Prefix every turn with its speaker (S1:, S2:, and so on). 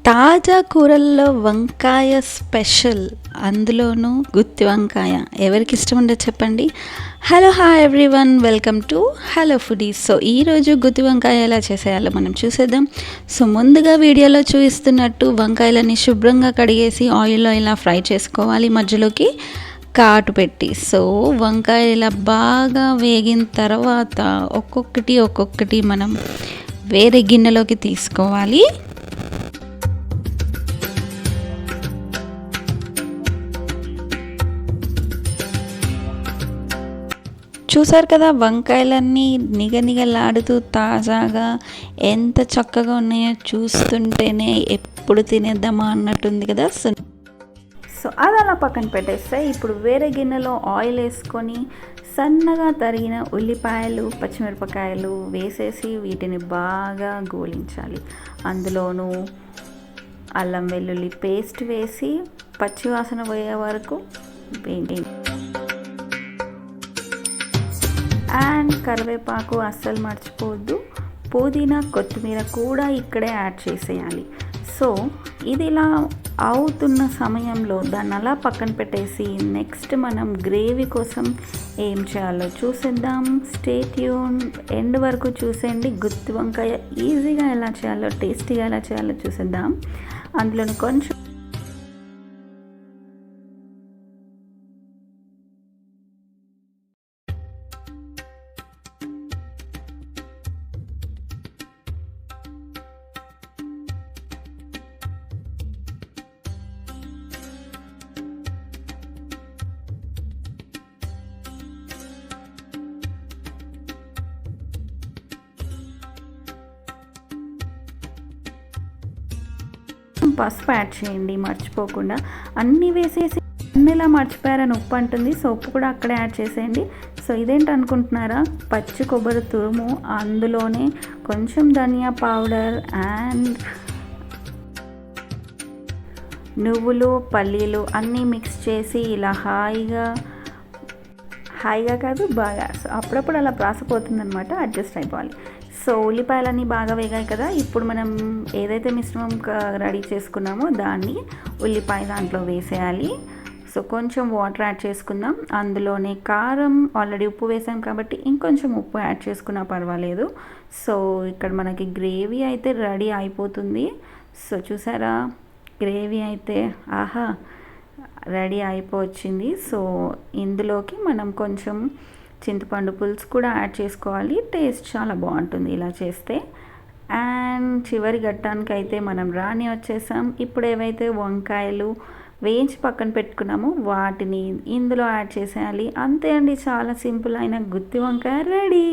S1: తాజా కూరల్లో వంకాయ స్పెషల్, అందులోనూ గుత్తి వంకాయ. ఎవరికి ఇష్టం ఉండదు చెప్పండి. Hello hi everyone, welcome to hello foodies. So ఈరోజు గుత్తి వంకాయ ఎలా చేసేయాలో మనం చూసేద్దాం. సో ముందుగా వీడియోలో చూపిస్తున్నట్టు వంకాయలని శుభ్రంగా కడిగేసి ఆయిల్లో ఇలా ఫ్రై చేసుకోవాలి, మధ్యలోకి కాటు పెట్టి. సో వంకాయ ఇలా బాగా వేగిన తర్వాత ఒక్కొక్కటి మనం వేరే గిన్నెలోకి తీసుకోవాలి. చూసారు కదా, వంకాయలన్నీ నిగనిగలాడుతూ తాజాగా ఎంత చక్కగా ఉన్నాయో చూస్తుంటేనే ఎప్పుడు తినేద్దామా అన్నట్టుంది కదా. సో అది అలా పక్కన పెట్టేస్తే ఇప్పుడు వేరే గిన్నెలో ఆయిల్ వేసుకొని సన్నగా తరిగిన ఉల్లిపాయలు, పచ్చిమిరపకాయలు వేసేసి వీటిని బాగా గోలించాలి. అందులోనూ అల్లం వెల్లుల్లి పేస్ట్ వేసి పచ్చివాసన పోయే వరకు వేయండి. అండ్ కరివేపాకు అస్సలు మర్చిపోవద్దు, పుదీనా, కొత్తిమీర కూడా ఇక్కడే యాడ్ చేసేయాలి. సో ఇది ఇలా అవుతున్న సమయంలో దాన్ని అలా పక్కన పెట్టేసి నెక్స్ట్ మనం గ్రేవీ కోసం ఏం చేయాలో చూసేద్దాం. స్టే ట్యూన్, ఎండ్ వరకు చూసేయండి. గుత్తి వంకాయ ఈజీగా ఎలా చేయాలో, టేస్టీగా ఎలా చేయాలో చూసేద్దాం. అందులోని కొంచెం పసుపు యాడ్ చేయండి మర్చిపోకుండా. అన్నీ వేసేసి అన్నిలా మర్చిపోయారని ఉప్పు అంటుంది. సో ఉప్పు కూడా అక్కడే యాడ్ చేసేయండి. సో ఇదేంటి అనుకుంటున్నారా, పచ్చి కొబ్బరి తురుము, అందులోనే కొంచెం ధనియా పౌడర్ అండ్ నువ్వులు, పల్లీలు అన్నీ మిక్స్ చేసి ఇలా హాయిగా కాదు బాగా, సో అప్పుడప్పుడు అలా ప్రాసపోతుందనమాట, అడ్జస్ట్ అయిపోవాలి. సో ఉల్లిపాయలన్నీ బాగా వేగాయి కదా, ఇప్పుడు మనం ఏదైతే మిశ్రమం రెడీ చేసుకున్నామో దాన్ని ఉల్లిపాయ దాంట్లో వేసేయాలి. సో కొంచెం వాటర్ యాడ్ చేసుకుందాం. అందులోనే కారం, ఆల్రెడీ ఉప్పు వేసాం కాబట్టి ఇంకొంచెం ఉప్పు యాడ్ చేసుకున్నా పర్వాలేదు. సో ఇక్కడ మనకి గ్రేవీ అయితే రెడీ అయిపోతుంది. సో చూసారా, గ్రేవీ అయితే ఆహా రెడీ అయిపోవచ్చింది. సో ఇందులోకి మనం కొంచెం చింతపండు పులుసు కూడా యాడ్ చేసుకోవాలి. టేస్ట్ చాలా బాగుంటుంది ఇలా చేస్తే. అండ్ చివరి ఘట్టానికి అయితే మనం రాని వచ్చేసాం. ఇప్పుడు ఏవైతే వంకాయలు వేయించి పక్కన పెట్టుకున్నామో వాటిని ఇందులో యాడ్ చేసేయాలి. అంతే అండి, చాలా సింపుల్ అయిన గుత్తి వంకాయ రెడీ.